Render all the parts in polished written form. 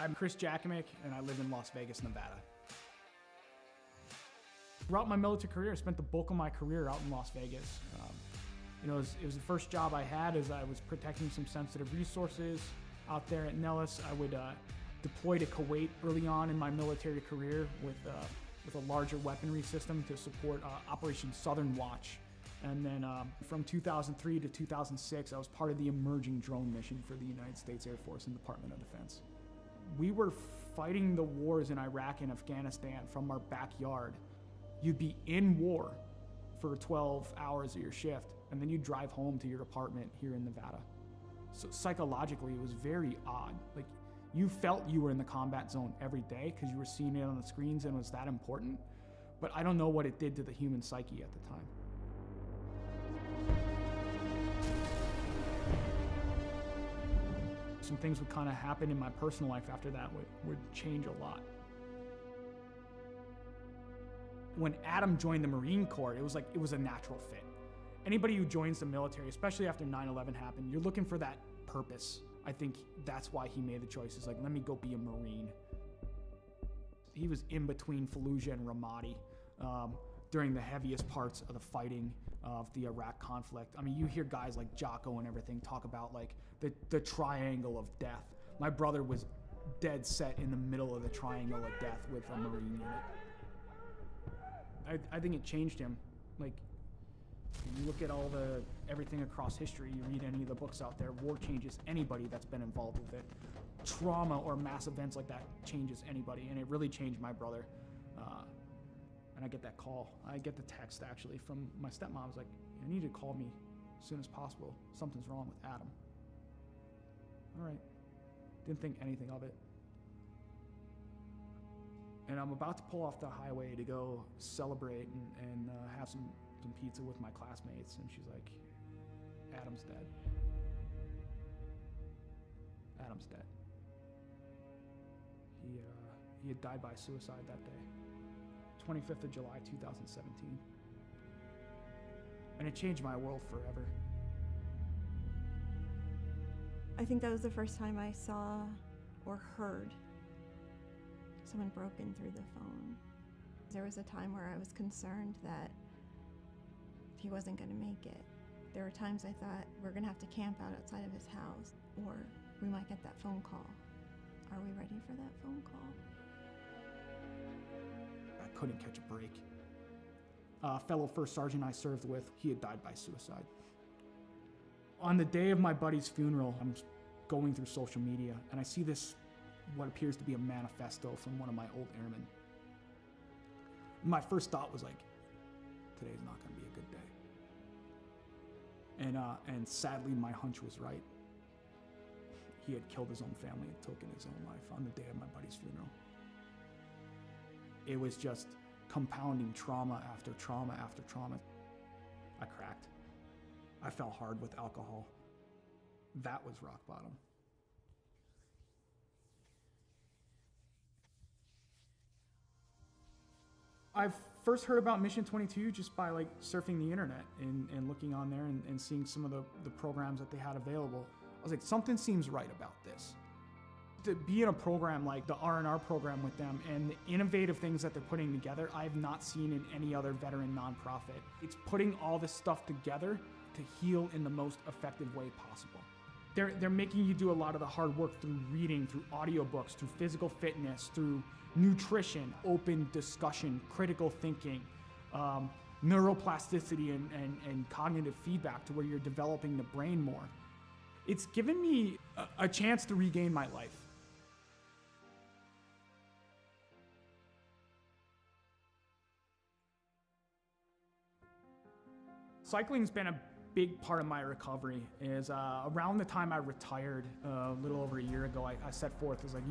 I'm Chris Jakomick, and I live in Las Vegas, Nevada. Throughout my military career, I spent the bulk of my career out in Las Vegas. It was the first job I had as I was protecting some sensitive resources out there at Nellis. I would deploy to Kuwait early on in my military career with a larger weaponry system to support Operation Southern Watch. And then from 2003 to 2006, I was part of the emerging drone mission for the United States Air Force and Department of Defense. We were fighting the wars in Iraq and Afghanistan from our backyard. You'd be in war for 12 hours of your shift, and then you'd drive home to your apartment here in Nevada. So psychologically, it was very odd. Like, you felt you were in the combat zone every day because you were seeing it on the screens and it was that important, but I don't know what it did to the human psyche at the time. Some things would kind of happen in my personal life after that would change a lot. When Adam joined the Marine Corps, it was a natural fit. Anybody who joins the military, especially after 9/11 happened, you're looking for that purpose. I think that's why he made the choice. It's like, let me go be a Marine. He was in between Fallujah and Ramadi during the heaviest parts of the fighting of the Iraq conflict. I mean, you hear guys like Jocko and everything talk about like the triangle of death. My brother was dead set in the middle of the triangle of death with a Marine unit. I think it changed him. Like, you look at everything across history, you read any of the books out there, war changes anybody that's been involved with it. Trauma or mass events like that changes anybody, and it really changed my brother. And I get that call. I get the text, actually, from my stepmom. I was like, you need to call me as soon as possible. Something's wrong with Adam. All right. Didn't think anything of it. And I'm about to pull off the highway to go celebrate and have some pizza with my classmates, and she's like, Adam's dead. Adam's dead. He had died by suicide that day. 25th of July, 2017. And it changed my world forever. I think that was the first time I saw or heard someone broken through the phone. There was a time where I was concerned that he wasn't going to make it. There were times I thought, we're going to have to camp out outside of his house, or we might get that phone call. Are we ready for that phone call? I couldn't catch a break. A fellow first sergeant I served with, he had died by suicide. On the day of my buddy's funeral, I'm going through social media, and I see this, what appears to be a manifesto from one of my old airmen. My first thought was like, today's not going to be a good day. And sadly, my hunch was right. He had killed his own family and taken his own life on the day of my buddy's funeral. It was just compounding trauma after trauma after trauma. I cracked. I fell hard with alcohol. That was rock bottom. I first heard about Mission 22 just by like surfing the internet and looking on there and seeing some of the programs that they had available. I was like, something seems right about this. To be in a program like the R&R program with them and the innovative things that they're putting together, I have not seen in any other veteran nonprofit. It's putting all this stuff together to heal in the most effective way possible. They're making you do a lot of the hard work through reading, through audiobooks, through physical fitness, through nutrition, open discussion, critical thinking, neuroplasticity and cognitive feedback to where you're developing the brain more. It's given me a chance to regain my life. Cycling's been a big part of my recovery. Is around the time I retired a little over a year ago, I set forth, I was like,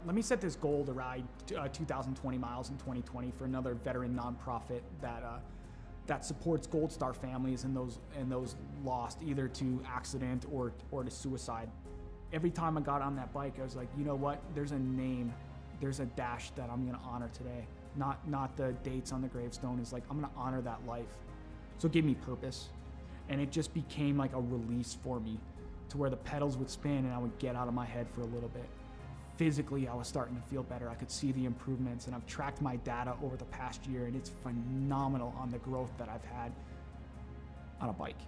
let me set this goal to ride 2,020 miles in 2020 for another veteran nonprofit that supports Gold Star families and those lost either to accident or to suicide. Every time I got on that bike, I was like, you know what? There's a name, there's a dash that I'm gonna honor today. Not the dates on the gravestone. It's like, I'm gonna honor that life. So it gave me purpose. And it just became like a release for me to where the pedals would spin and I would get out of my head for a little bit. physically I was starting to feel better. I could see the improvements, and I've tracked my data over the past year, and it's phenomenal on the growth that I've had on a bike.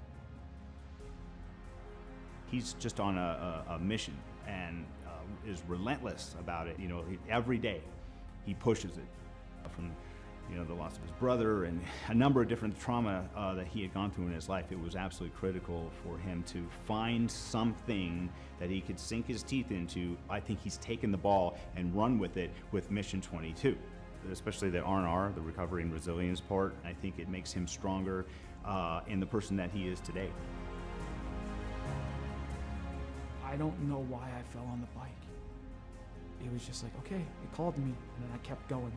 He's just on a mission and is relentless about it. You know, every day he pushes it. From, you know, the loss of his brother and a number of different trauma that he had gone through in his life, it was absolutely critical for him to find something that he could sink his teeth into. I think he's taken the ball and run with it with Mission 22, especially the R&R, the recovery and resilience part. I think it makes him stronger in the person that he is today. I don't know why I fell on the bike. It was just like, okay, it called to me, and then I kept going.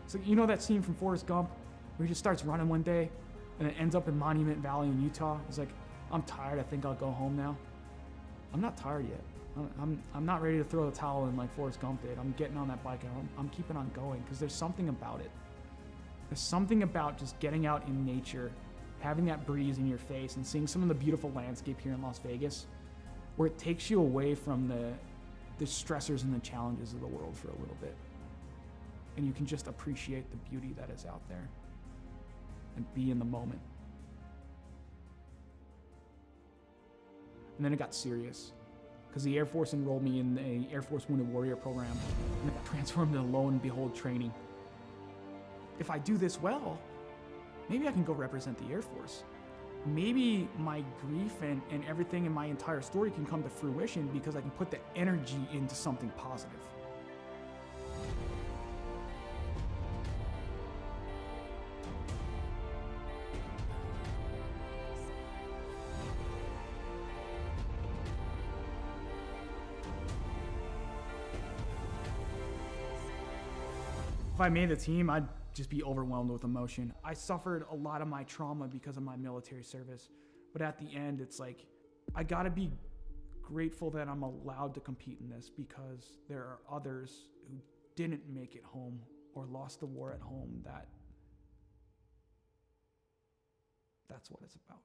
So you know that scene from Forrest Gump where he just starts running one day and it ends up in Monument Valley in Utah? He's like, I'm tired, I think I'll go home now. I'm not tired yet. I'm not ready to throw the towel in like Forrest Gump did. I'm getting on that bike and I'm keeping on going because there's something about it. There's something about just getting out in nature, having that breeze in your face and seeing some of the beautiful landscape here in Las Vegas where it takes you away from the stressors and the challenges of the world for a little bit. And you can just appreciate the beauty that is out there and be in the moment. And then it got serious because the Air Force enrolled me in the Air Force Wounded Warrior program, and it got transformed into lo and behold training. If I do this well, maybe I can go represent the Air Force. Maybe my grief and everything in my entire story can come to fruition because I can put the energy into something positive. If I made the team, I'd just be overwhelmed with emotion. I suffered a lot of my trauma because of my military service, but at the end, it's like, I gotta be grateful that I'm allowed to compete in this because there are others who didn't make it home or lost the war at home that's what it's about.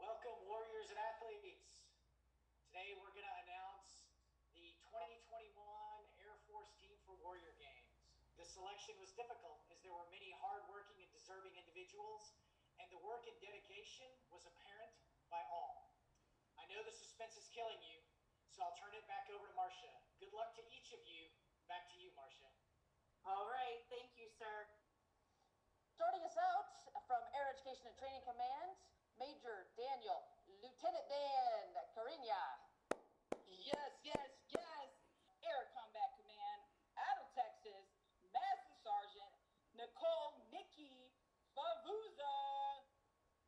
Welcome, warriors and athletes. Today we're going to announce the 2021 Air Force Team for Warrior Games. The selection was difficult as there were many hardworking and deserving individuals, and the work and dedication was apparent by all. I know the suspense is killing you, so I'll turn it back over to Marcia. Good luck to each of you. Back to you, Marcia. All right, thank you, sir. Starting us out from Air Education and Training Command, Major Daniel, Lieutenant Dan Cariña. Yes, yes, yes. Air Combat Command, out of Texas, Master Sergeant Nicole Nikki Favuza.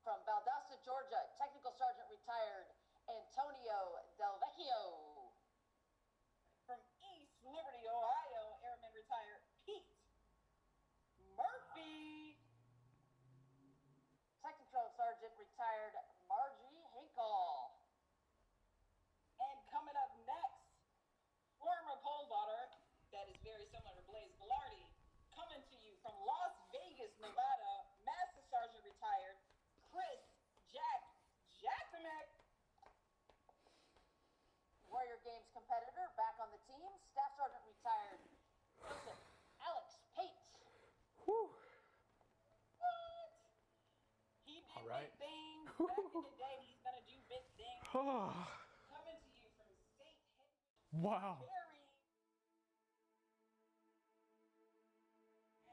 From Valdosta, Georgia, Technical Sergeant retired Antonio Del Vecchio. From East Liberty, Ohio, Airman retired Pete Murphy. Technical Sergeant retired Margie Hinkle. And coming up next, former pole vaulter, that is very similar to Blaze Velarde, coming to you from Las Vegas, Nevada, Master Sergeant retired Chris Jacksonek. Warrior Games competitor back on the team, Staff Sergeant retired Joseph Alex Pate. Whew. What? He did All right. big things back in the day. He's gonna do big things. Coming to you from St. Henry. Wow.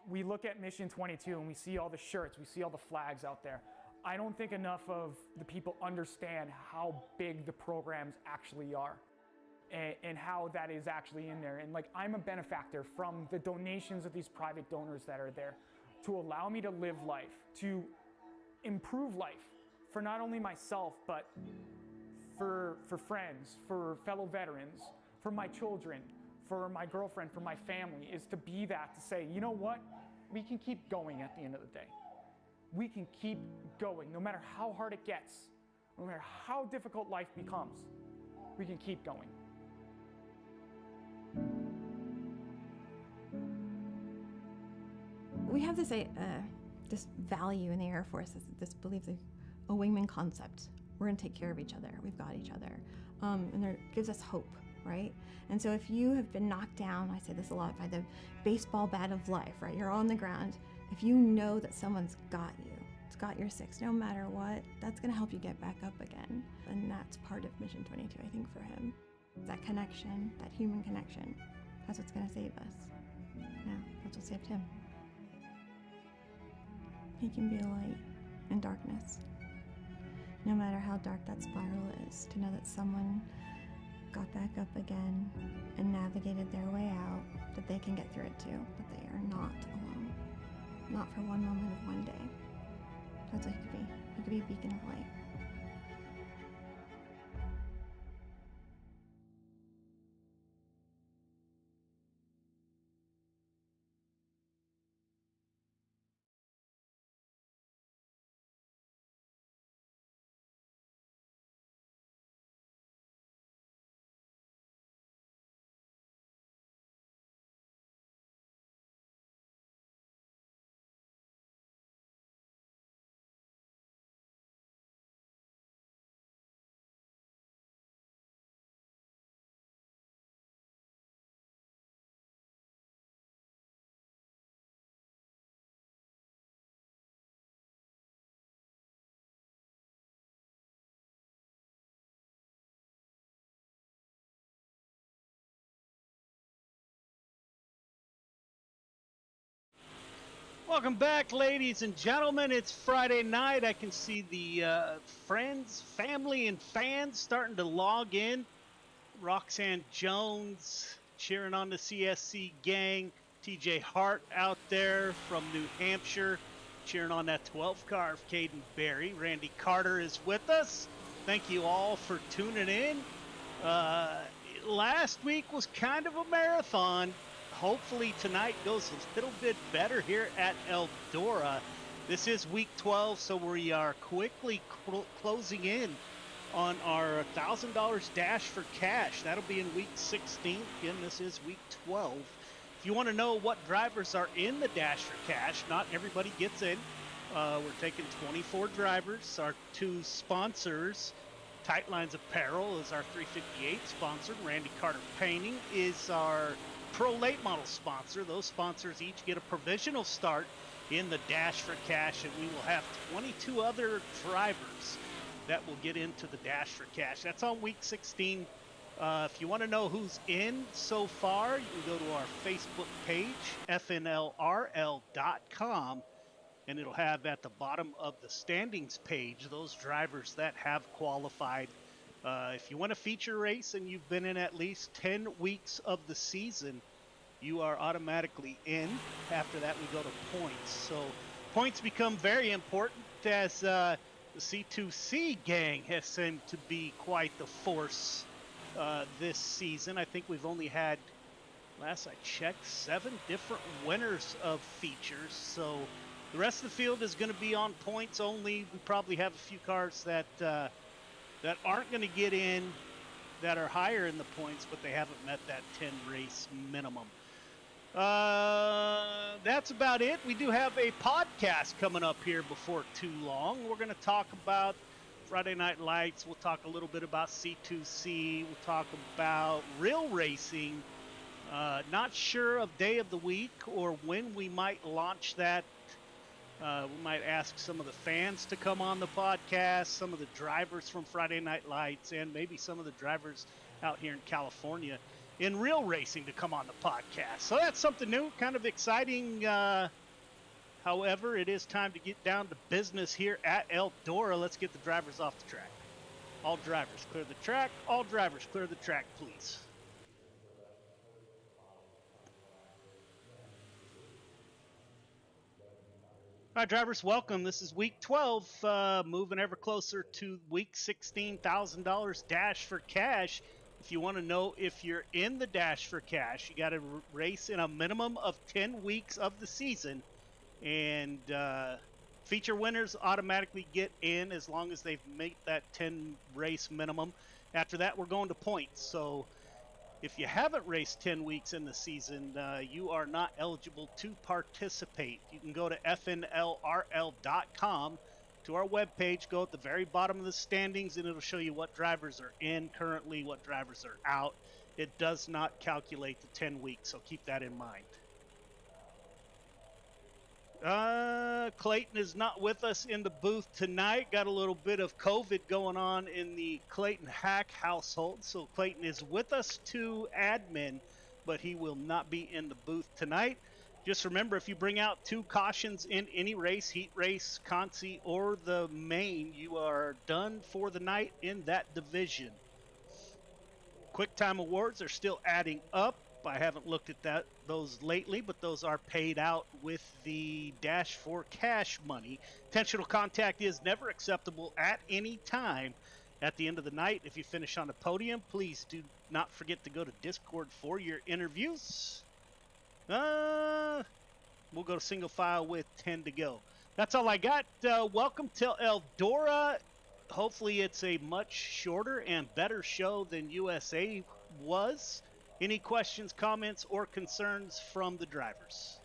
We look at Mission 22 and we see all the shirts, we see all the flags out there. I don't think enough of the people understand how big the programs actually are and how that is actually in there. And like, I'm a benefactor from the donations of these private donors that are there to allow me to live life, to improve life for not only myself, but for friends, for fellow veterans, for my children, for my girlfriend, for my family, is to be that, to say, you know what? We can keep going at the end of the day. We can keep going, no matter how hard it gets. no matter how difficult life becomes, we can keep going. We have this this value in the Air Force, this belief, a wingman concept. We're going to take care of each other. We've got each other. And it gives us hope, right? And so if you have been knocked down, I say this a lot, by the baseball bat of life, right? You're on the ground. If you know that someone's got you, it's got your six, no matter what, that's going to help you get back up again. And that's part of Mission 22, I think, for him. That connection, that human connection, that's what's going to save us. Yeah, that's what saved him. He can be a light in darkness. No matter how dark that spiral is, to know that someone got back up again and navigated their way out, that they can get through it too, that they are not alone. Not for one moment of one day. That's what he could be. He could be a beacon of light. Welcome back, ladies and gentlemen. It's Friday night. I can see the friends, family, and fans starting to log in. Roxanne Jones cheering on the CSC gang. TJ Hart out there from New Hampshire cheering on that 12 car of Caden Berry. Randy Carter is with us. Thank you all for tuning in. Last week was kind of a marathon. Hopefully tonight goes a little bit better here at Eldora. This is week 12, so we are quickly closing in on our $1,000 dash for cash. That'll be in week 16. Again, this is week 12. If you want to know what drivers are in the dash for cash, not everybody gets in. We're taking 24 drivers. Our two sponsors, Tight Lines Apparel is our 358 sponsor. Randy Carter Painting is our Pro Late Model sponsor. Those sponsors each get a provisional start in the dash for cash, and we will have 22 other drivers that will get into the dash for cash. That's on week 16. If you want to know who's in so far, you can go to our Facebook page, fnlrl.com, and it'll have at the bottom of the standings page those drivers that have qualified. If you want a feature race and you've been in at least 10 weeks of the season, you are automatically in. After that, we go to points. So points become very important as the C2C gang has seemed to be quite the force this season. I think we've only had, last I checked, 7 different winners of features. So the rest of the field is going to be on points only. We probably have a few cars that aren't going to get in, that are higher in the points, but they haven't met that 10 race minimum. That's about it. We do have a podcast coming up here before too long. We're going to talk about Friday Night Lights. We'll talk a little bit about C2C. We'll talk about real racing. Not sure of day of the week or when we might launch that. We might ask some of the fans to come on the podcast, some of the drivers from Friday Night Lights, and maybe some of the drivers out here in California in real racing to come on the podcast. So that's something new, kind of exciting. However, it is time to get down to business here at Eldora. Let's get the drivers off the track. All drivers clear the track. All drivers clear the track, please. All right, drivers, welcome. This is week 12, moving ever closer to week 16, $1,000 dash for cash. If you want to know if you're in the dash for cash, you got to race in a minimum of 10 weeks of the season. And Feature winners automatically get in as long as they've made that 10 race minimum. After that, we're going to points. So if you haven't raced 10 weeks in the season, you are not eligible to participate. You can go to fnlrl.com to our webpage, go at the very bottom of the standings, and it'll show you what drivers are in currently, what drivers are out. It does not calculate the 10 weeks, so keep that in mind. Clayton is not with us in the booth tonight. Got a little bit of COVID going on in the Clayton Hack household. So Clayton is with us to admin, but he will not be in the booth tonight. Just remember, if you bring out 2 cautions in any race, heat race, consi, or the main, you are done for the night in that division. Quick time awards are still adding up. I haven't looked at those lately, but those are paid out with the Dash for Cash money. Intentional contact is never acceptable at any time. At the end of the night, if you finish on the podium, please do not forget to go to Discord for your interviews. We'll go to single file with 10 to go. That's all I got. Welcome to Eldora. Hopefully it's a much shorter and better show than USA was. Any questions, comments, or concerns from the drivers?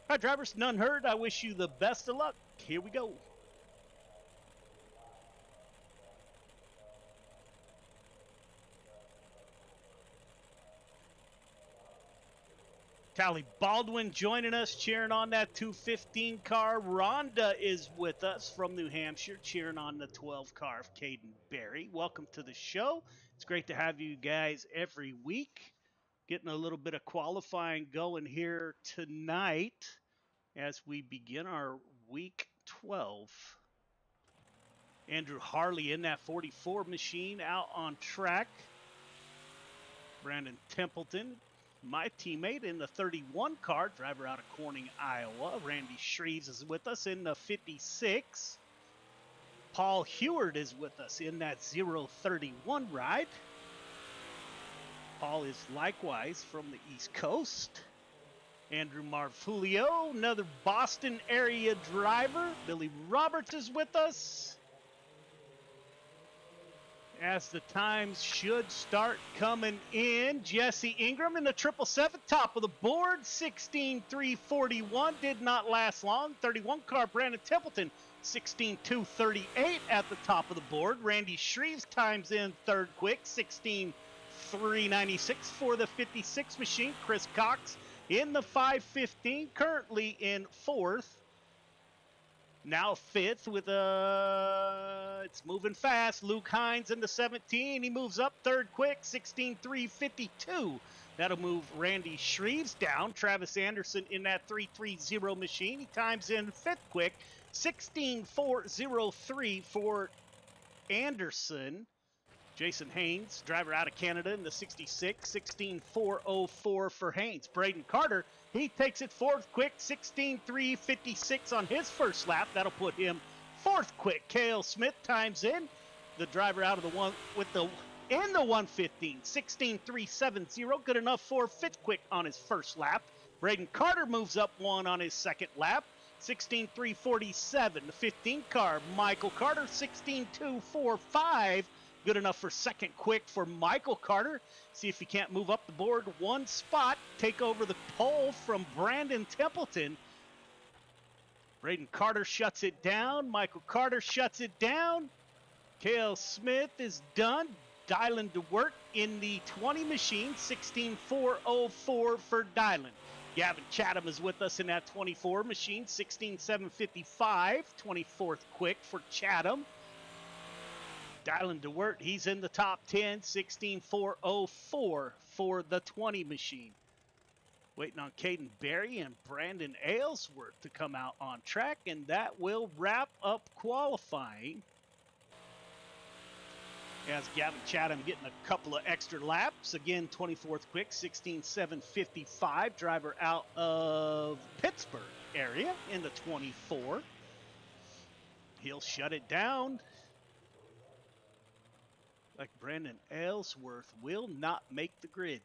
All right, drivers, none heard. I wish you the best of luck. Here we go. Callie Baldwin joining us, cheering on that 215 car. Rhonda is with us from New Hampshire, cheering on the 12 car of Caden Berry. Welcome to the show. It's great to have you guys every week. Getting a little bit of qualifying going here tonight as we begin our week 12. Andrew Harley in that 44 machine out on track. Brandon Templeton, my teammate, in the 31 car, driver out of Corning, Iowa. Randy Shreves is with us in the 56. Paul Heward is with us in that 031 ride. Paul is likewise from the East Coast. Andrew Marfulio, another Boston area driver. Billy Roberts is with us, as the times should start coming in. Jesse Ingram in the 777, top of the board, 16.341, did not last long. 31 car, Brandon Templeton, 16.238 at the top of the board. Randy Shreves times in third quick, 16.396 for the 56 machine. Chris Cox in the 515, currently in fourth. Now fifth with it's moving fast. Luke Hines in the 17. He moves up third quick, 16.352. That'll move Randy Shreves down. Travis Anderson in that 330 machine. He times in fifth quick, 16.403 for Anderson. Jason Haynes, driver out of Canada in the 66, 16.404 for Haynes. Braden Carter, he takes it fourth quick, 16.356 on his first lap. That'll put him fourth quick. Cale Smith times in, the driver out of the one with the in the 115, 16.370, good enough for fifth quick on his first lap. Braden Carter moves up one on his second lap, 16.347. The 15 car, Michael Carter, 16.245. Good enough for second quick for Michael Carter. See if he can't move up the board one spot, take over the pole from Brandon Templeton. Braden Carter shuts it down. Michael Carter shuts it down. Cale Smith is done. Dylan DeWert in the 20 machine, 16.404 for Dylan. Gavin Chatham is with us in that 24 machine, 16.755, 24th quick for Chatham. Dylan DeWert, he's in the top 10, 16.404 for the 20 machine. Waiting on Caden Berry and Brandon Aylesworth to come out on track, and that will wrap up qualifying. As Gavin Chatham getting a couple of extra laps. Again, 24th quick, 16.755. Driver out of Pittsburgh area in the 24. He'll shut it down. like Brandon Ellsworth will not make the grid.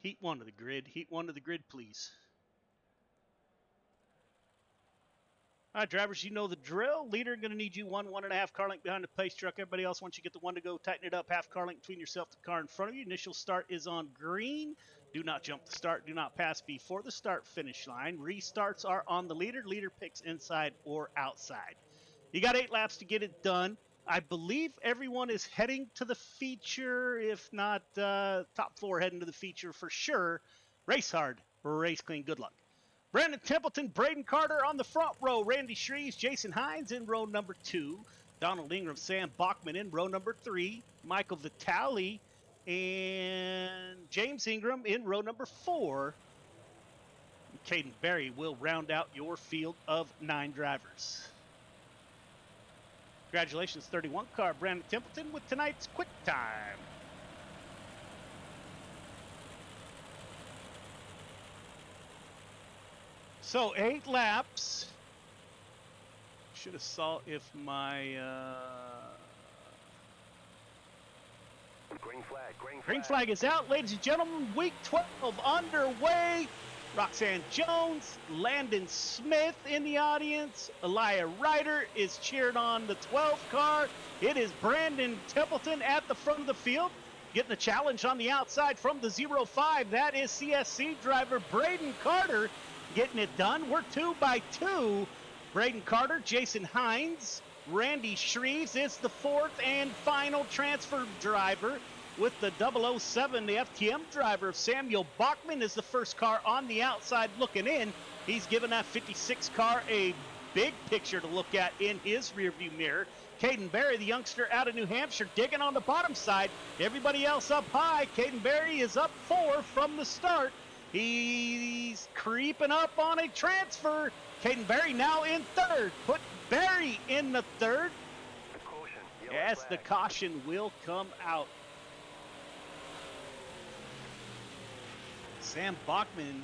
Heat 1 to the grid. Heat 1 to the grid, please. All right, drivers, you know the drill. Leader going to need you 1.5 car length behind the pace truck. Everybody else, once you get the 1 to go, tighten it up. Half car length between yourself and the car in front of you. Initial start is on green. Do not jump the start. Do not pass before the start finish line. Restarts are on the leader. Leader picks inside or outside. You got 8 laps to get it done. I believe everyone is heading to the feature. If not, top 4 heading to the feature for sure. Race hard, race clean. Good luck. Brandon Templeton, Braden Carter on the front row. Randy Shreves, Jason Hines in row number 2. Donald Ingram, Sam Bachman in row number 3. Michael Vitale and James Ingram in row number 4. Caden Berry will round out your field of 9 drivers. Congratulations, 31 car Brandon Templeton with tonight's quick time. So 8 laps. Should have saw if my green flag is out, ladies and gentlemen. Week 12 underway. Roxanne Jones, Landon Smith in the audience. Elia Ryder is cheered on the 12 car. It is Brandon Templeton at the front of the field, getting the challenge on the outside from the 05. That is CSC driver Braden Carter getting it done. We're 2 by 2. Braden Carter, Jason Hines, Randy Shreves is the 4th and final transfer driver with the 007. The FTM driver of Samuel Bachman is the first car on the outside looking in. He's given that 56 car a big picture to look at in his rearview mirror. Caden Berry, the youngster out of New Hampshire, digging on the bottom side. Everybody else up high. Caden Berry is up 4 from the start. He's creeping up on a transfer. Caden Berry now in 3rd. Put Berry in the 3rd. Yes, the caution will come out. Sam Bachman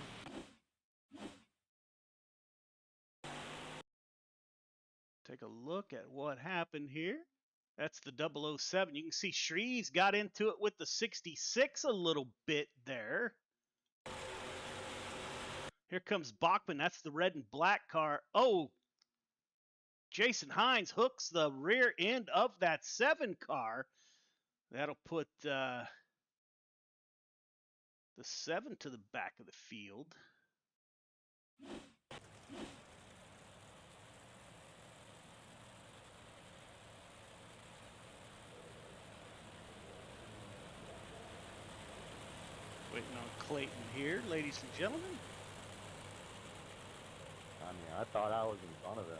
take a look at what happened here. That's the 007. You can see Shreves got into it with the 66 a little bit there. Here comes Bachman. That's the red and black car. Oh, Jason Hines hooks the rear end of that 7 car. That'll put the 7 to the back of the field. Waiting on Clayton here, ladies and gentlemen. I mean, I thought I was in front of them.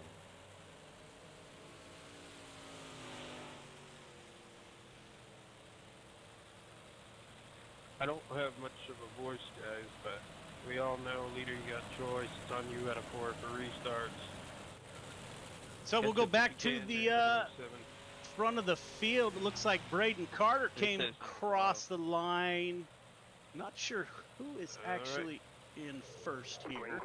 I don't have much of a voice, guys, but we all know, leader, you got choice. It's on you out of 4 for restarts. So we'll go back to the front of the field. It looks like Braden Carter came across the line. Not sure who is actually in first here.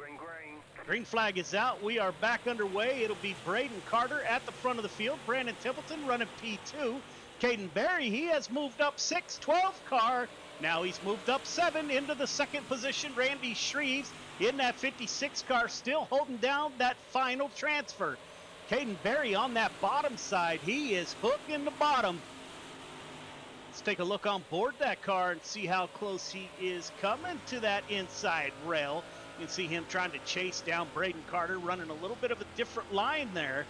Green flag is out. We are back underway. It'll be Braden Carter at the front of the field. Brandon Templeton running P2. Caden Berry, he has moved up 6, 12 car. Now he's moved up 7 into the 2nd position. Randy Shreves in that 56 car, still holding down that final transfer. Caden Berry on that bottom side. He is hooking the bottom. Let's take a look on board that car and see how close he is coming to that inside rail. You can see him trying to chase down Braden Carter, running a little bit of a different line there.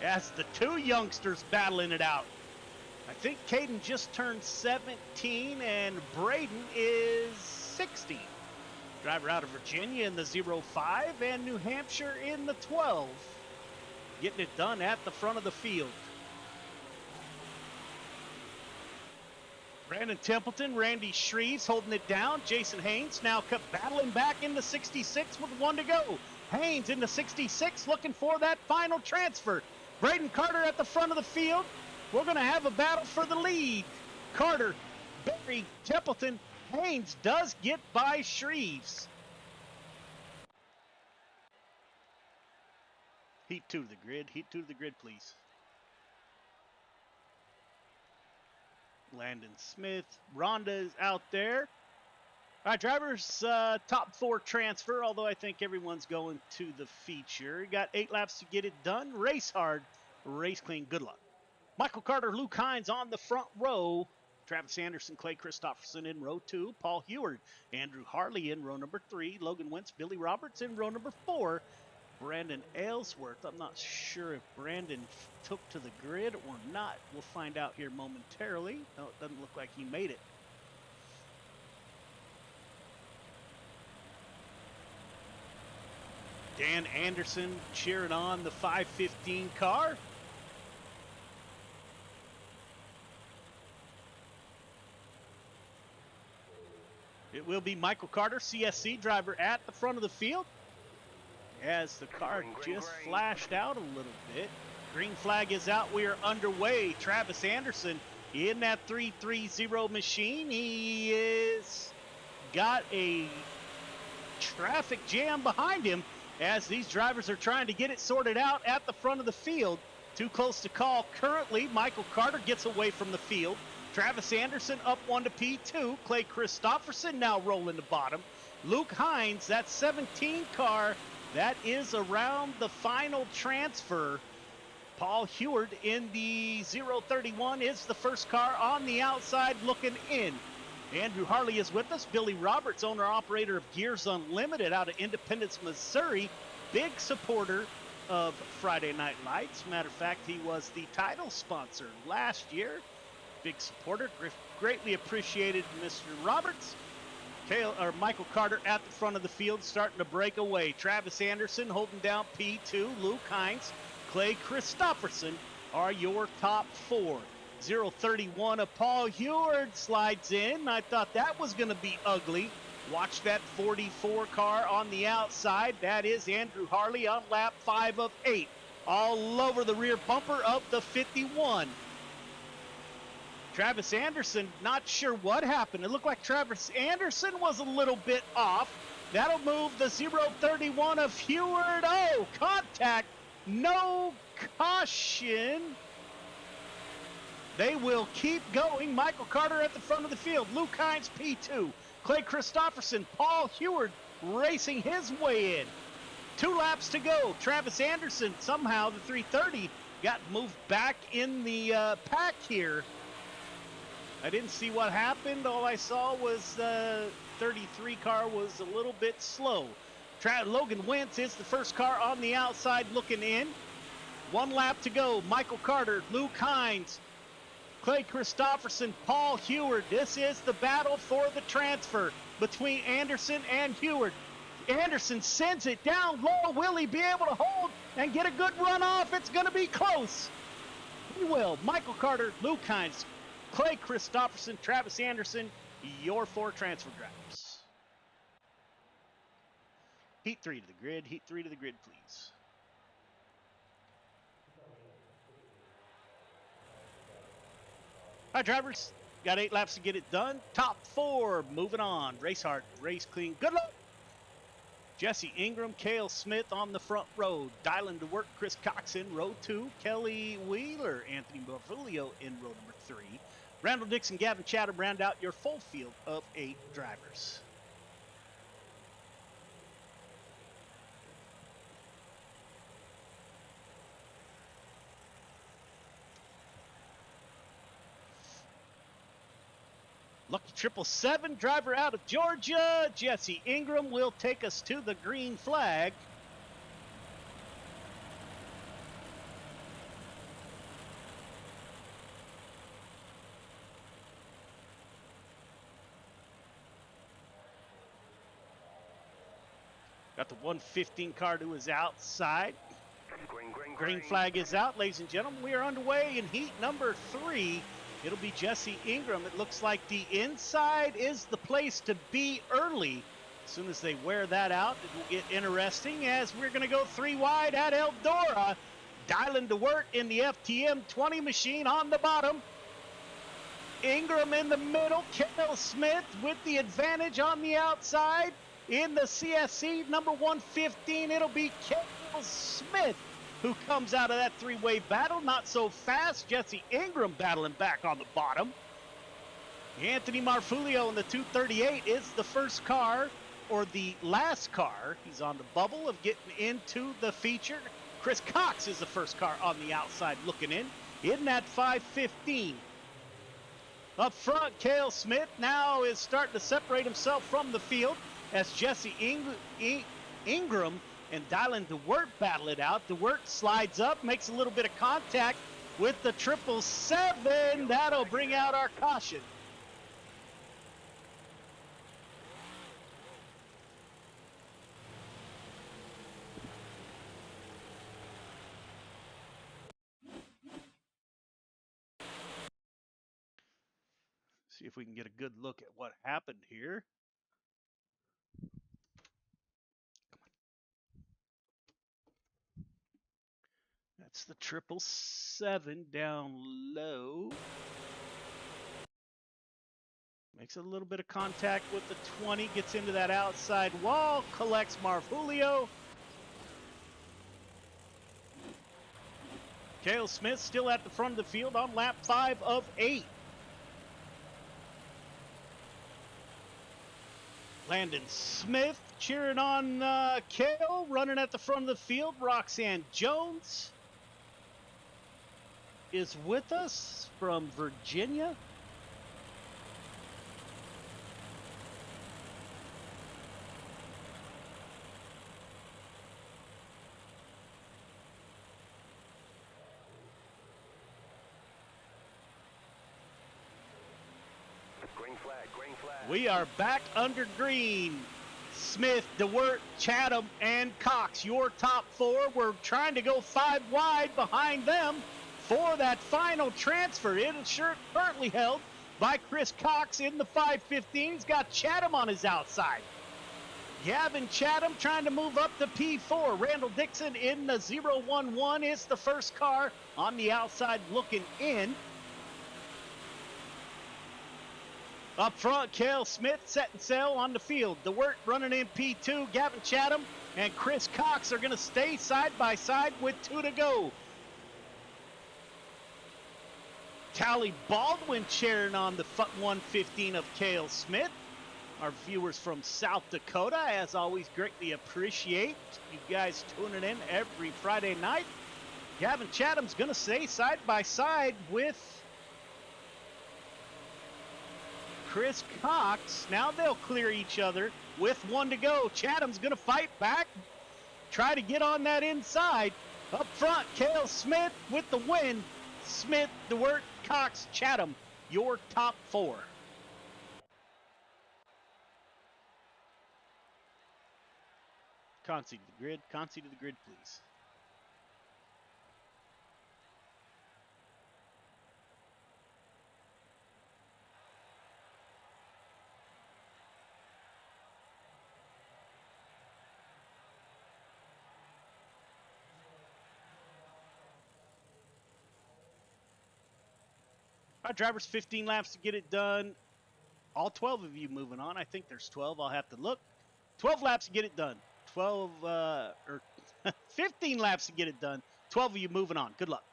As the 2 youngsters battling it out. I think Caden just turned 17 and Braden is 60. Driver out of Virginia in the 05 and New Hampshire in the 12. Getting it done at the front of the field. Brandon Templeton, Randy Shreves holding it down. Jason Haynes now battling back in the 66 with 1 to go. Haynes in the 66 looking for that final transfer. Braden Carter at the front of the field. We're going to have a battle for the lead. Carter, Berry, Templeton, Haynes does get by Shreves. Heat 2 to the grid. Heat 2 to the grid, please. Landon Smith. Rhonda is out there. All right, drivers, top 4 transfer, although I think everyone's going to the feature. You got 8 laps to get it done. Race hard, race clean. Good luck. Michael Carter, Luke Hines on the front row. Travis Anderson, Clay Christopherson in row 2. Paul Heward, Andrew Harley in row number 3. Logan Wentz, Billy Roberts in row number 4. Brandon Aylesworth, I'm not sure if Brandon took to the grid or not. We'll find out here momentarily. No, it doesn't look like he made it. Dan Anderson cheering on the 515 car. It will be Michael Carter, CSC driver, at the front of the field as the car just flashed out a little bit. Green flag is out. We are underway. Travis Anderson in that 330 machine. He is got a traffic jam behind him as these drivers are trying to get it sorted out at the front of the field. Too close to call. Currently, Michael Carter gets away from the field. Travis Anderson up 1 to P2. Clay Christopherson now rolling the bottom. Luke Hines, that 17 car, that is around the final transfer. Paul Heward in the 031 is the first car on the outside looking in. Andrew Harley is with us. Billy Roberts, owner-operator of Gears Unlimited out of Independence, Missouri. Big supporter of Friday Night Lights. Matter of fact, he was the title sponsor last year. Big supporter. Greatly appreciated, Mr. Roberts. Michael Carter at the front of the field starting to break away. Travis Anderson holding down P2. Luke Hines, Clay Christopherson are your top 4. 031 of Paul Heward slides in. I thought that was going to be ugly. Watch that 44 car on the outside. That is Andrew Harley on lap 5 of 8. All over the rear bumper of the 51. Travis Anderson, not sure what happened. It looked like Travis Anderson was a little bit off. That'll move the 031 of Heward. Oh, contact. No caution. They will keep going. Michael Carter at the front of the field. Luke Hines, P2. Clay Christopherson, Paul Heward racing his way in. 2 laps to go. Travis Anderson, somehow the 330 got moved back in the pack here. I didn't see what happened. All I saw was the 33 car was a little bit slow. Logan Wentz is the first car on the outside looking in. 1 lap to go. Michael Carter, Luke Hines, Clay Christopherson, Paul Heward. This is the battle for the transfer between Anderson and Heward. Anderson sends it down low. Will he be able to hold and get a good run off? It's going to be close. He will. Michael Carter, Luke Hines, Clay Christopherson, Travis Anderson, your 4 transfer drivers. Heat 3 to the grid. Heat 3 to the grid, please. All right, drivers. Got 8 laps to get it done. Top 4 moving on. Race hard, race clean. Good luck. Jesse Ingram, Cale Smith on the front row. Dialing to work, Chris Cox in row 2. Kelly Wheeler, Anthony Morfilio in row number 3. Randall Dixon, Gavin Chatham round out your full field of 8 drivers. Lucky 777 driver out of Georgia. Jesse Ingram will take us to the green flag. Got the 115 car to his outside. Green flag is out, ladies and gentlemen. We are underway in heat number 3. It'll be Jesse Ingram. It looks like the inside is the place to be early. As soon as they wear that out, it will get interesting as we're going to go 3 wide at Eldora. Dialing to work in the FTM 20 machine on the bottom. Ingram in the middle. Cale Smith with the advantage on the outside. In the CSC number 115, it'll be Cale Smith who comes out of that three-way battle. Not so fast. Jesse Ingram battling back on the bottom. Anthony Marfulio in the 238 is the first car, or the last car. He's on the bubble of getting into the feature. Chris Cox is the first car on the outside looking in that 515. Up front, Cale Smith now is starting to separate himself from the field as Jesse Ingram and Dylan DeWert battle it out. DeWert slides up, makes a little bit of contact with the 777. That'll bring out our caution. See if we can get a good look at what happened here. That's the 777 down low. Makes a little bit of contact with the 20, gets into that outside wall, collects Marfulio. Cale Smith still at the front of the field on lap 5 of 8. Landon Smith cheering on Cale, running at the front of the field. Roxanne Jones is with us from Virginia. Green flag. We are back under green. Smith, DeWert, Chatham, and Cox, your top 4. We're trying to go 5 wide behind them for that final transfer. It is currently held by Chris Cox in the 515. He's got Chatham on his outside. Gavin Chatham trying to move up to P4. Randall Dixon in the 011 is the first car on the outside looking in. Up front, Cale Smith setting sail on the field. DeWert running in P2. Gavin Chatham and Chris Cox are going to stay side by side with 2 to go. Tally Baldwin cheering on the 115 of Cale Smith. Our viewers from South Dakota, as always, greatly appreciate you guys tuning in every Friday night. Gavin Chatham's going to stay side by side with Chris Cox. Now they'll clear each other with 1 to go. Chatham's going to fight back, try to get on that inside. Up front, Cale Smith with the win. Smith, DeWert, Cox, Chatham, your top 4. Concy to the grid. Concy to the grid, please. Our drivers 15 laps to get it done. All 12 of you moving on. I think there's 12. I'll have to look. 12 laps to get it done. 15 laps to get it done. 12 of you moving on. Good luck.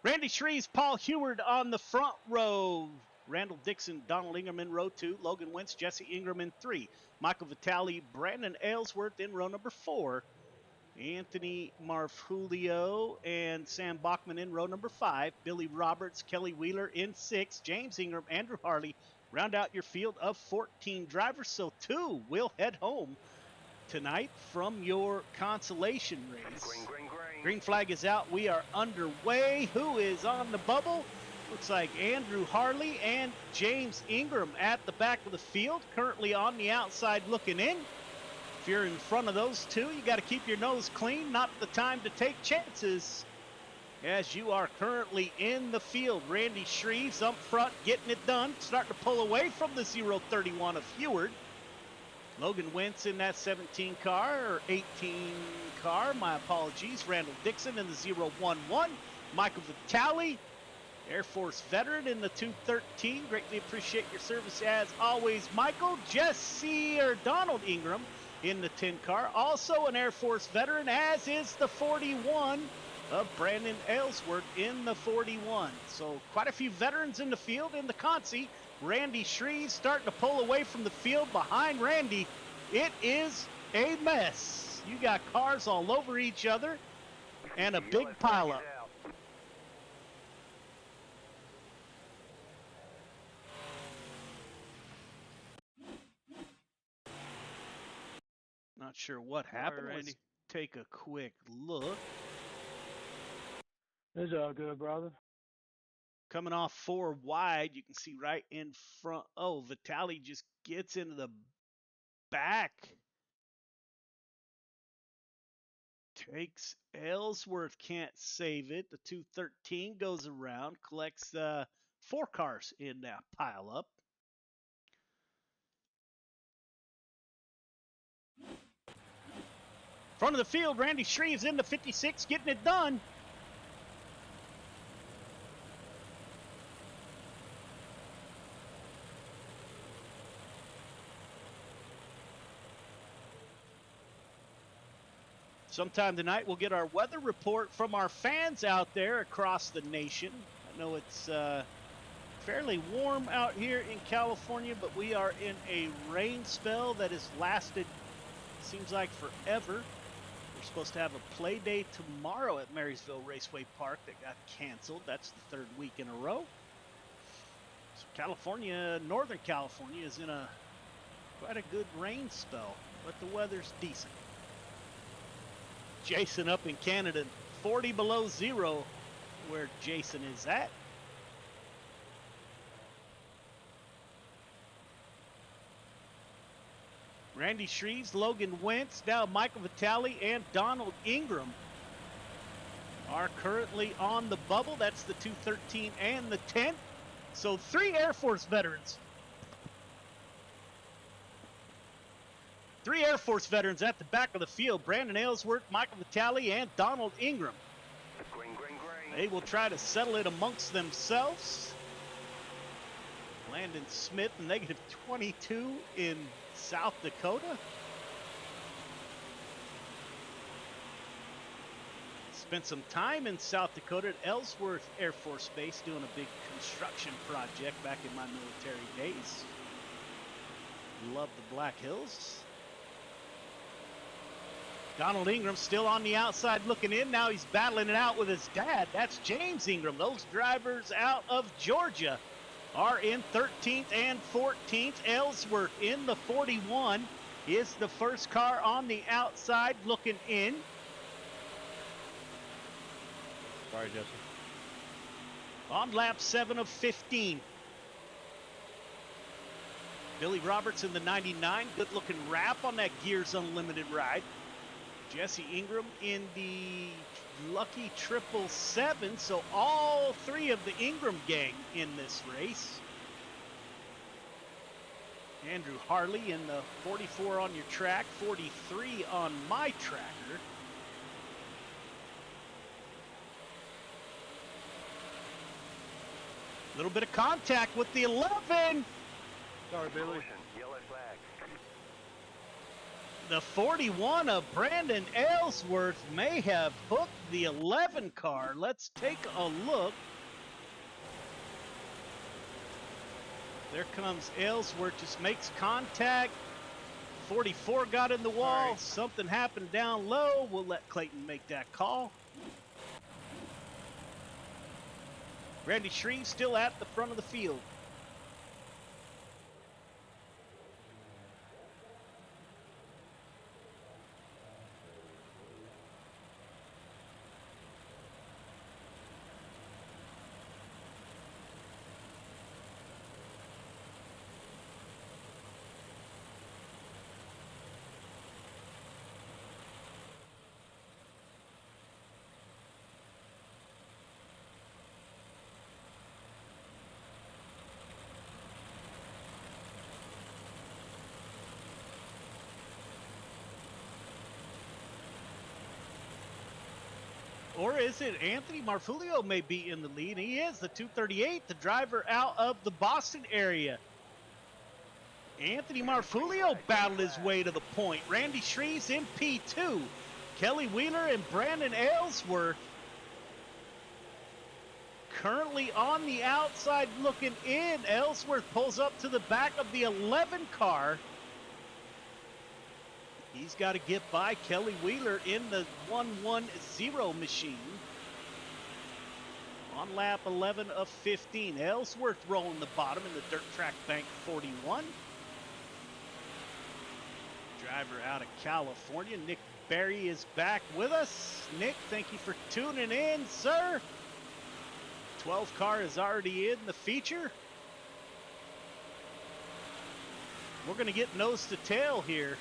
Randy Shreves, Paul Heward on the front row. Randall Dixon, Donald Ingram in row 2. Logan Wentz, Jesse Ingram in 3. Michael Vitale, Brandon Aylesworth in row number 4. Anthony Marfulio and Sam Bachman in row number 5. Billy Roberts, Kelly Wheeler in 6. James Ingram, Andrew Harley round out your field of 14 drivers. So 2 will head home tonight from your consolation race. Green flag is out. We are underway. Who is on the bubble? Looks like Andrew Harley and James Ingram at the back of the field, currently on the outside looking in. If you're in front of those 2, you got to keep your nose clean. Not the time to take chances, as you are currently in the field. Randy Shreves up front getting it done, starting to pull away from the 031 of Heward. Logan Wentz in that 17 car, or 18 car, my apologies. Randall Dixon in the 011. Michael Vitale, Air Force veteran in the 213. Greatly appreciate your service as always, Michael. Donald Ingram in the 10 car, also an Air Force veteran, as is the 41 of Brandon Aylesworth in the 41. So quite a few veterans in the field in the Consi. Randy Shreves starting to pull away from the field behind Randy. It is a mess. You got cars all over each other and a big pileup. Not sure what happened. Let's take a quick look. It's all good, brother. Coming off 4 wide, you can see right in front. Oh, Vitali just gets into the back. Takes Aylesworth, can't save it. The 213 goes around, collects 4 cars in that pile up. Front of the field, Randy Shreves in the 56, getting it done. Sometime tonight, we'll get our weather report from our fans out there across the nation. I know it's fairly warm out here in California, but we are in a rain spell that has lasted, seems like, forever. We're supposed to have a play day tomorrow at Marysville Raceway Park that got canceled. That's the 3rd week in a row. So California, Northern California, is in quite a good rain spell, but the weather's decent. Jason up in Canada, 40 below zero, where Jason is at. Randy Shreves, Logan Wentz, now Michael Vitali, and Donald Ingram are currently on the bubble. That's the 213 and the 10. So 3 Air Force veterans. 3 Air Force veterans at the back of the field. Brandon Aylesworth, Michael Vitali, and Donald Ingram. Green, green, green. They will try to settle it amongst themselves. Landon Smith, negative 22 in South Dakota. Spent some time in South Dakota at Ellsworth Air Force Base doing a big construction project back in my military days. Love the Black Hills. Donald Ingram still on the outside looking in. Now he's battling it out with his dad. That's James Ingram. Those drivers out of Georgia are in 13th and 14th. Ellsworth in the 41 is the first car on the outside looking in. Sorry, Jesse. On lap 7 of 15. Billy Roberts in the 99. Good looking wrap on that Gears Unlimited ride. Jesse Ingram in the lucky 777. So all 3 of the Ingram gang in this race. Andrew Harley in the 44 on your track, 43 on my tracker. A little bit of contact with the 11. Sorry, Billy. Yellow flag. The 41 of Brandon Aylesworth may have hooked the 11 car. Let's take a look. There comes Aylesworth, just makes contact. 44 got in the wall. Something happened down low. We'll let Clayton make that call. Randy Shreves still at the front of the field. Or is it Anthony Marfulio may be in the lead? He is, the 238, the driver out of the Boston area. Anthony Marfulio battled his way to the point. Randy Shreves in P2. Kelly Wheeler and Brandon Aylesworth currently on the outside looking in. Ellsworth pulls up to the back of the 11 car. He's got to get by Kelly Wheeler in the 110 machine. On lap 11 of 15, Ellsworth rolling the bottom in the dirt track bank 41. Driver out of California, Nick Berry, is back with us. Nick, thank you for tuning in, sir. 12 car is already in the feature. We're going to get nose to tail here.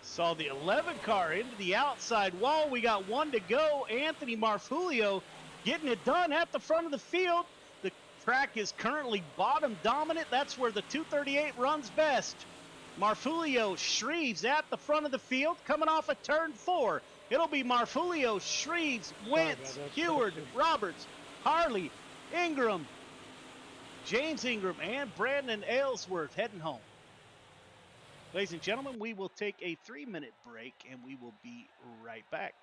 Saw the 11 car into the outside wall. We got one to go. Anthony Marfulio getting it done at the front of the field. The track is currently bottom dominant. That's where the 238 runs best. Marfulio, Shreves at the front of the field, coming off of turn 4. It'll be Marfulio, Shreves, Wentz, Heward, Roberts, Harley, Ingram, James Ingram, and Brandon Ellsworth heading home. Ladies and gentlemen, we will take a 3-minute break and we will be right back.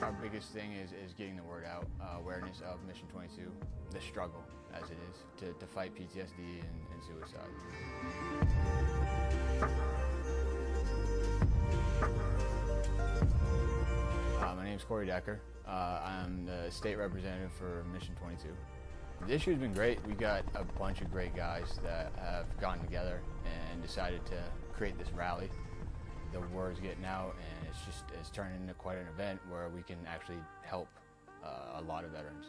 Our biggest thing is getting the word out, awareness of Mission 22, the struggle as it is to fight PTSD and suicide. My name is Corey Decker. I'm the state representative for Mission 22. This year's been great. We got a bunch of great guys that have gotten together and decided to create this rally. The word's getting out, and it's turning into quite an event where we can actually help a lot of veterans.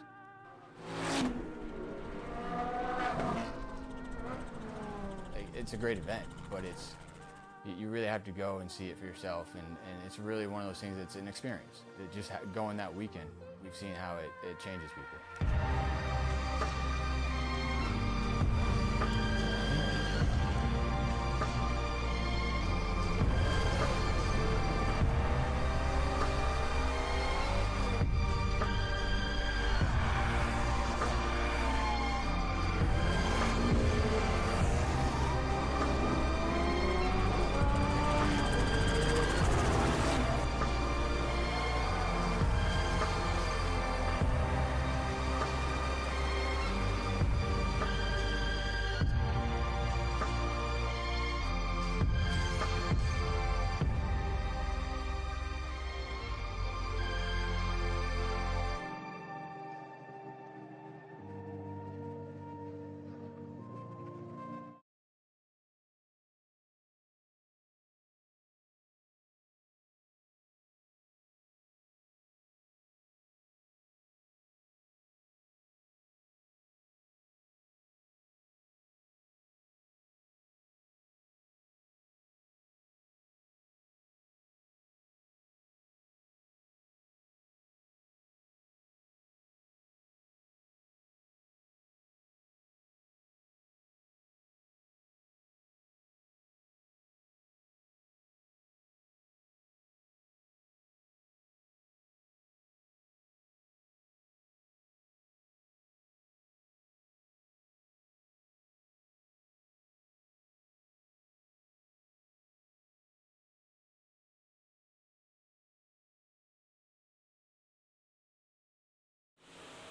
It's a great event, but you really have to go and see it for yourself, and it's really one of those things that's an experience. Just going that weekend, we've seen how it changes people.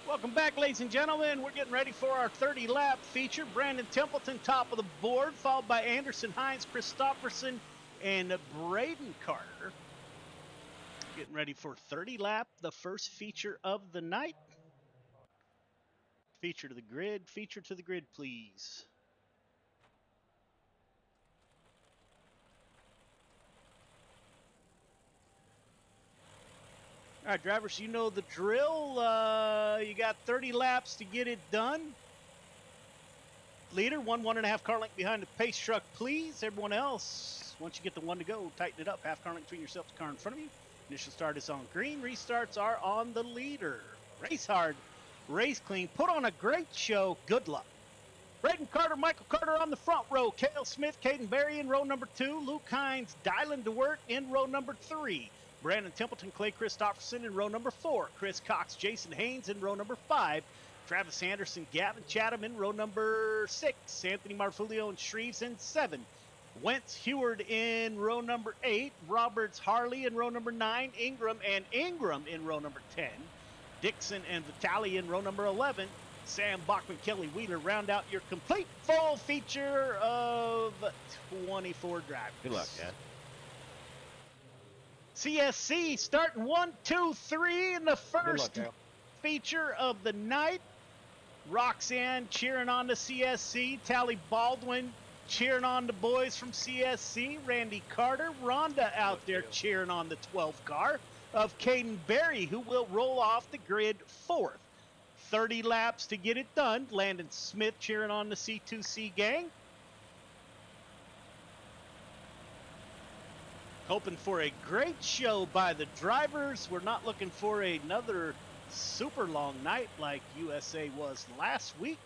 Welcome back, ladies and gentlemen. We're getting ready for our 30-lap feature. Brandon Templeton, top of the board, followed by Anderson Hines, Christopherson, and Braden Carter. Getting ready for 30-lap, the first feature of the night. Feature to the grid, please. All right, drivers, you know the drill. You got 30 laps to get it done. Leader, 1.5 car length behind the pace truck, please. Everyone else, once you get the one to go, tighten it up. Half car length between yourself and the car in front of you. Initial start is on green. Restarts are on the leader. Race hard, race clean. Put on a great show. Good luck. Braden Carter, Michael Carter on the front row. Cale Smith, Caden Berry in row number 2. Luke Hines, Dylan DeWert in row number 3. Brandon Templeton, Clay Christopherson in row number 4. Chris Cox, Jason Haynes in row number 5. Travis Anderson, Gavin Chatham in row number 6. Anthony Marfulio and Shreves in 7. Wentz Heward in row number 8. Roberts Harley in row number 9. Ingram in row number 10. Dixon and Vitale in row number 11. Sam Bachman, Kelly Wheeler round out your complete full feature of 24 drivers. Good luck, Dad. CSC starting 1, 2, 3 in the first feature of the night. Roxanne cheering on the CSC. Tally Baldwin cheering on the boys from CSC. Randy Carter, Rhonda out there cheering on the 12 car of Caden Berry, who will roll off the grid 4th. 30 laps to get it done. Landon Smith cheering on the C2C gang. Hoping for a great show by the drivers. We're not looking for another super long night like USA was last week.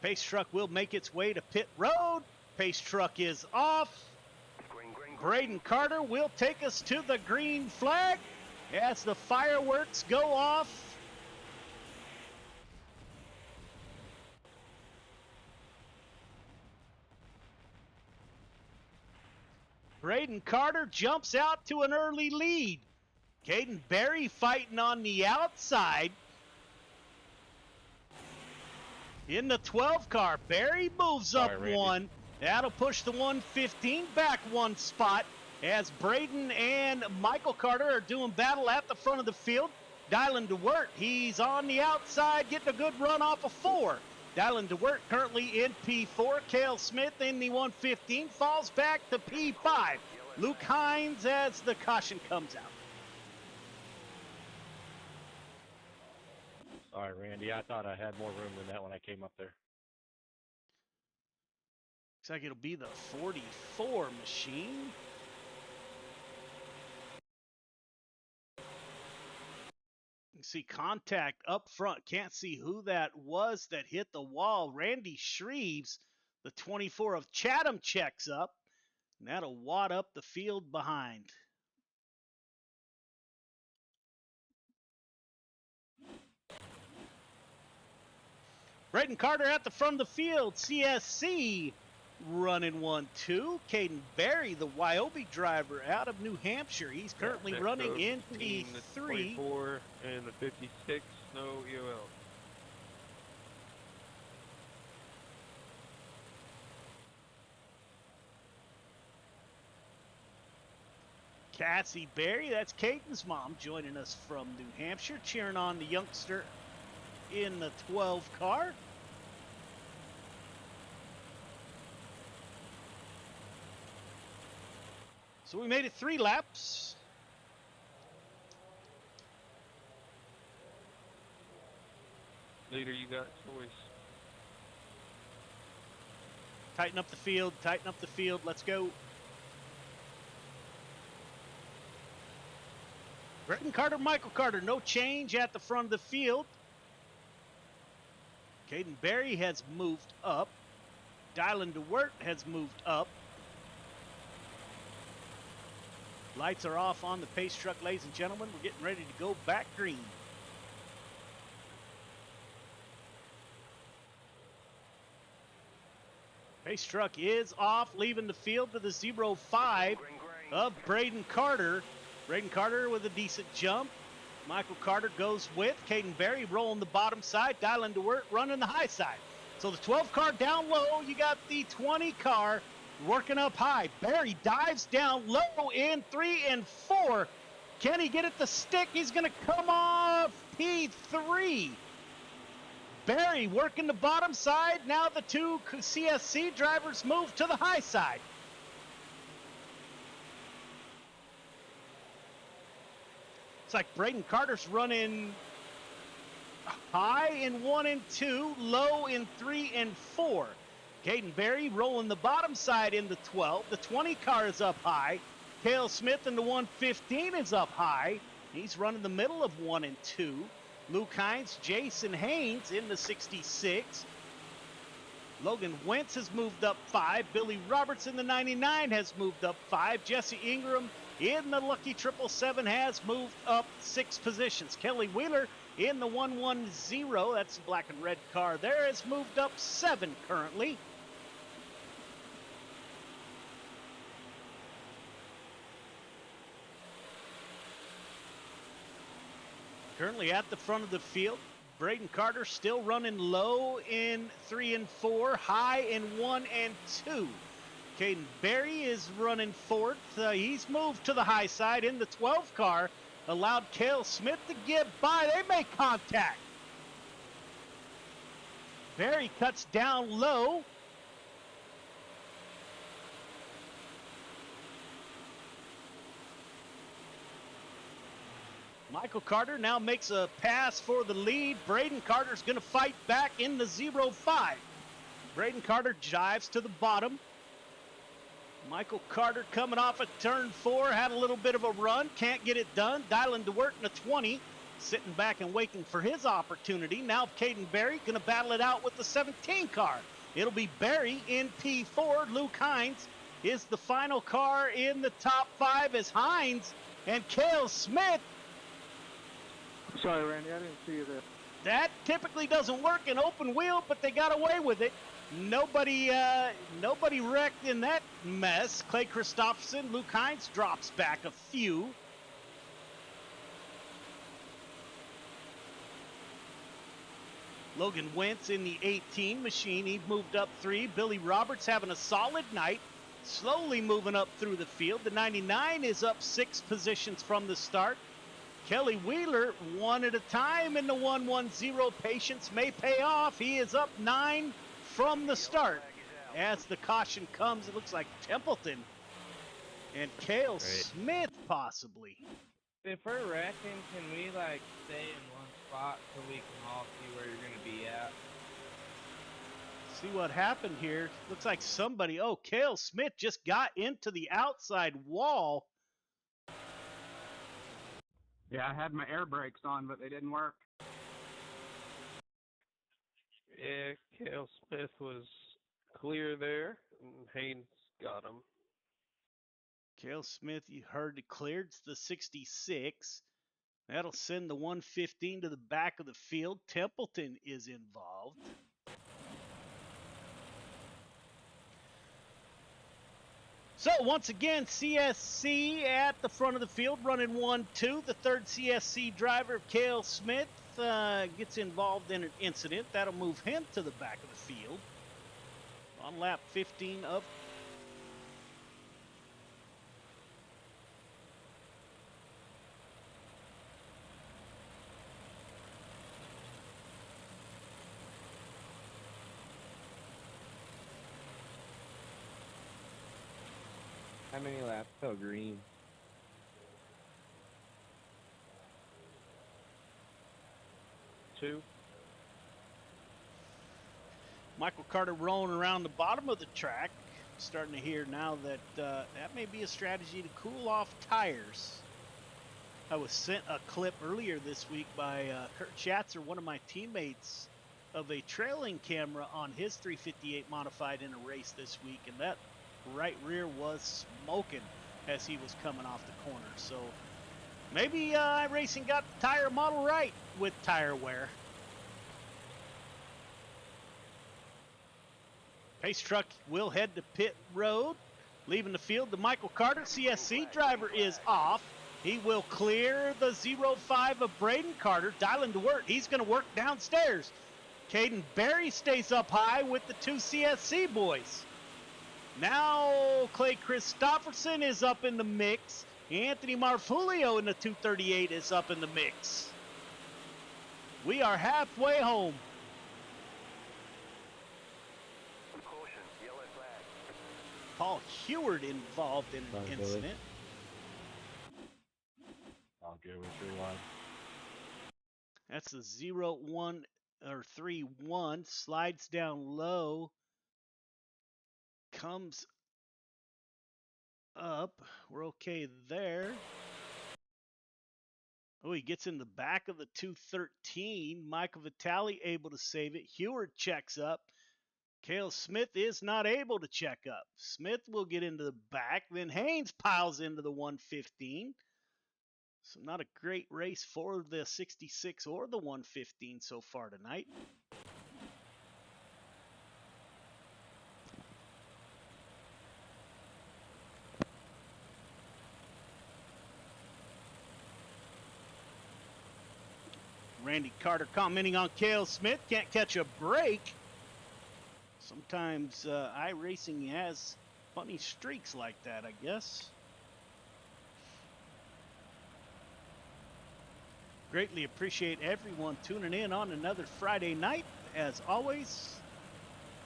Pace truck will make its way to pit road. Pace truck is off. Braden Carter will take us to the green flag as the fireworks go off. Braden Carter jumps out to an early lead. Caden Berry fighting on the outside. In the 12 car, Berry moves up one. That'll push the 115 back one spot as Braden and Michael Carter are doing battle at the front of the field. Dylan DeWert, he's on the outside, getting a good run off of 4. Dylan DeWert currently in P4. Cale Smith in the 115 falls back to P5. Luke Hines as the caution comes out. All right, Randy, I thought I had more room than that when I came up there. Looks like it'll be the 44 machine. You can see contact up front. Can't see who that was that hit the wall. Randy Shreves, the 24 of Chatham, checks up. And that'll wad up the field behind. Braden Carter at the front of the field. CSC running 1-2. Caden Berry, the Wyobe driver out of New Hampshire. He's currently running in P3. The 24 and the 56, no EOL. Cassie Berry, that's Caden's mom, joining us from New Hampshire, cheering on the youngster in the 12 car. So we made it 3 laps. Leader, you got choice. Tighten up the field, tighten up the field. Let's go. Braden Carter, Michael Carter, no change at the front of the field. Caden Berry has moved up. Dylan DeWert has moved up. Lights are off on the pace truck, ladies and gentlemen. We're getting ready to go back green. Pace truck is off, leaving the field to the 0-5 of Braden Carter. Braden Carter with a decent jump. Michael Carter goes with Caden Berry rolling the bottom side. Dylan DeWert running the high side. So the 12 car down low. You got the 20 car working up high. Berry dives down low in 3 and 4. Can he get it to stick? He's going to come off P3. Berry working the bottom side. Now the two CSC drivers move to the high side. It's like Braden Carter's running high in 1 and 2, low in 3 and 4. Caden Berry rolling the bottom side in the 12. The 20 car is up high. Cale Smith in the 115 is up high. He's running the middle of 1 and 2. Luke Hines, Jason Haynes in the 66. Logan Wentz has moved up 5. Billy Roberts in the 99 has moved up 5. Jesse Ingram in the lucky 777 has moved up 6 positions. Kelly Wheeler in the 110, that's the black and red car there, has moved up 7 currently. Currently at the front of the field, Braden Carter still running low in 3 and 4, high in 1 and 2. Caden Berry is running fourth. He's moved to the high side in the 12 car, allowed Cale Smith to get by. They make contact. Berry cuts down low. Michael Carter now makes a pass for the lead. Braden Carter's going to fight back in the 0-5. Braden Carter jives to the bottom. Michael Carter coming off at turn 4, had a little bit of a run, can't get it done. Dylan DeWert in the 20, sitting back and waiting for his opportunity. Now Caden Berry going to battle it out with the 17 car. It'll be Berry in P4. Luke Hines is the final car in the top 5 as Hines and Cale Smith. Sorry, Randy, I didn't see you there. That typically doesn't work in open wheel, but they got away with it. Nobody wrecked in that mess. Clay Christopherson, Luke Hines drops back a few. Logan Wentz in the 18 machine. He moved up 3. Billy Roberts having a solid night. Slowly moving up through the field. The 99 is up 6 positions from the start. Kelly Wheeler, 1 at a time in the 110. Patience may pay off. He is up 9 from the start. As the caution comes, it looks like Templeton and Cale Smith possibly. If we're wrecking, can we stay in one spot so we can all see where you're gonna be at? See what happened here. Looks like somebody, Cale Smith just got into the outside wall. Yeah, I had my air brakes on, but they didn't work. Yeah, Cale Smith was clear there, and Haynes got him. Cale Smith, you heard it cleared. It's the 66. That'll send the 115 to the back of the field. Templeton is involved. So once again, CSC at the front of the field, running 1-2. The third CSC driver, Cale Smith, gets involved in an incident. That'll move him to the back of the field. On lap 15 of How many laps till green? Two. Michael Carter rolling around the bottom of the track. Starting to hear now that that may be a strategy to cool off tires. I was sent a clip earlier this week by Kurt Schatzer, one of my teammates, of a trailing camera on his 358 modified in a race this week, and that right rear was smoking as he was coming off the corner. So maybe iRacing got the tire model right with tire wear. Pace truck will head to pit road. Leaving the field, the Michael Carter CSC driver is off. He will clear the 0-5 of Braden Carter. Dylan DeWert, he's going to work downstairs. Caden Berry stays up high with the 2 CSC boys. Now Clay Christopherson is up in the mix. Anthony Marfulio in the 238 is up in the mix. We are halfway home. Paul Heward involved in an incident. I'll give it 3 wide. That's the 0-1 or 3-1. Slides down low. Comes up. We're okay there. Oh, he gets in the back of the 213. Michael Vitale able to save it. Heward checks up. Cale Smith is not able to check up. Smith will get into the back. Then Haynes piles into the 115. So not a great race for the 66 or the 115 so far tonight. Randy Carter commenting on Cale Smith. Can't catch a break. Sometimes iRacing has funny streaks like that, I guess. Greatly appreciate everyone tuning in on another Friday night. As always,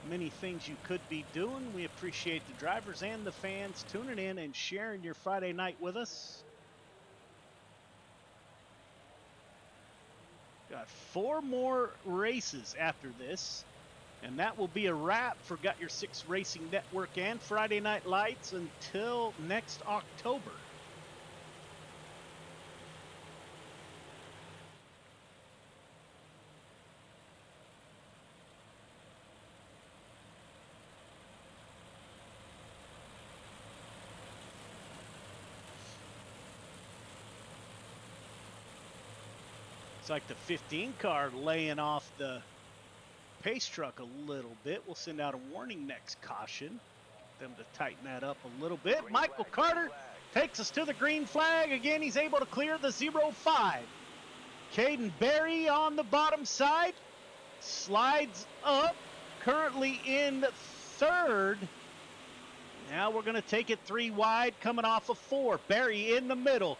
many things you could be doing. We appreciate the drivers and the fans tuning in and sharing your Friday night with us. Got 4 more races after this, and that will be a wrap for Got Your 6 Racing Network and Friday Night Lights until next October. It's like the 15 car laying off the pace truck a little bit. We'll send out a warning next caution. Them to tighten that up a little bit. Green Michael flag, Carter green flag. takes us to the green flag. Again, he's able to clear the 0-5. Caden Berry on the bottom side. Slides up. Currently in 3rd. Now we're going to take it 3 wide, coming off of 4. Berry in the middle.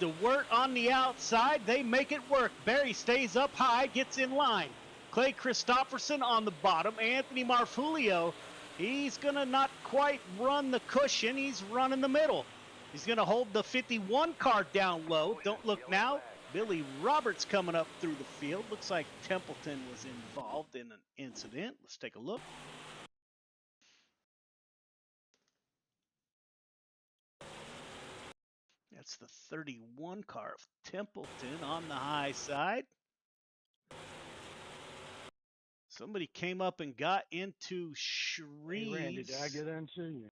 DeWert on the outside. They make it work. Berry stays up high, gets in line. Clay Christopherson on the bottom. Anthony Marfulio, he's going to not quite run the cushion. He's running the middle. He's going to hold the 51 car down low. Don't look now. Billy Roberts coming up through the field. Looks like Templeton was involved in an incident. Let's take a look. That's the 31 car of Templeton on the high side. Somebody came up and got into Shreves. Hey, Randy, did I get in soon?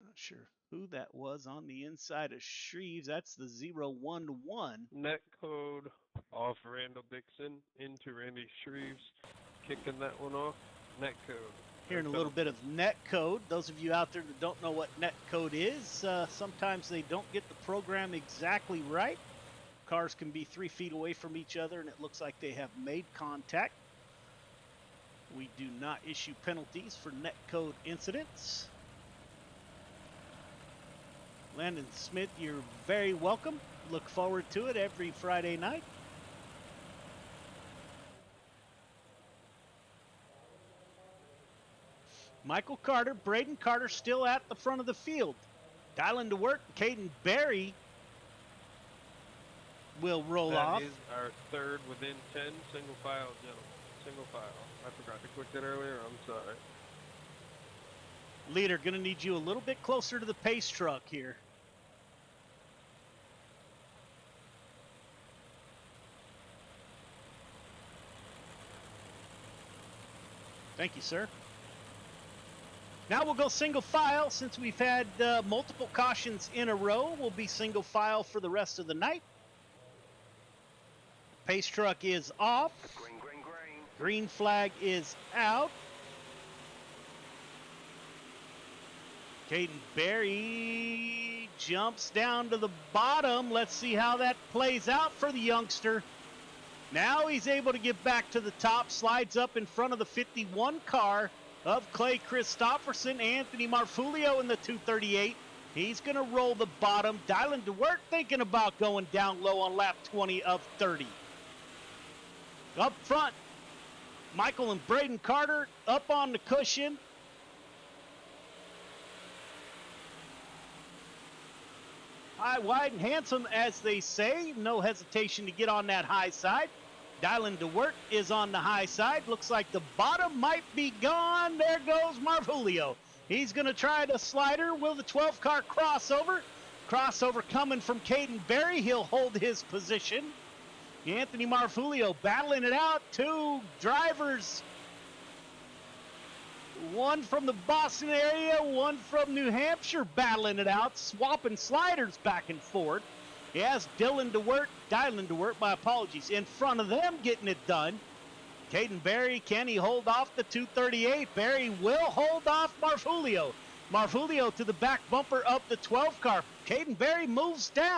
Not sure who that was on the inside of Shreves. That's the 011. Net code off Randall Dixon into Randy Shreves. Kicking that one off. Net code. Hearing a little bit of net code. Those of you out there that don't know what net code is, sometimes they don't get the program exactly right. Cars can be 3 feet away from each other and it looks like they have made contact. We do not issue penalties for net code incidents. Landon Smith, you're very welcome. Look forward to it every Friday night. Michael Carter, Braden Carter still at the front of the field. Dialing to work, Caden Berry will roll off. That is our 3rd within 10, single file, gentlemen. Single file. I forgot to click that earlier. I'm sorry. Leader, going to need you a little bit closer to the pace truck here. Thank you, sir. Now we'll go single file. Since we've had multiple cautions in a row, we'll be single file for the rest of the night. Pace truck is off. Green, green, green. Green flag is out. Caden Berry jumps down to the bottom. Let's see how that plays out for the youngster. Now he's able to get back to the top, slides up in front of the 51 car of Clay Christopherson. Anthony Marfulio in the 238. He's going to roll the bottom. Dylan DeWert thinking about going down low on lap 20 of 30. Up front, Michael and Braden Carter up on the cushion. High, wide, and handsome, as they say. No hesitation to get on that high side. Dylan DeWert is on the high side. Looks like the bottom might be gone. There goes Marvulio. He's going to try the slider. Will the 12-car crossover? Crossover coming from Caden Berry. He'll hold his position. Anthony Marvulio battling it out. Two drivers. One from the Boston area, one from New Hampshire battling it out, swapping sliders back and forth. Yes, Dylan DeWert, my apologies, in front of them getting it done. Caden Berry, can he hold off the 238? Berry will hold off Marvulio. Marvulio to the back bumper of the 12 car. Caden Berry moves down.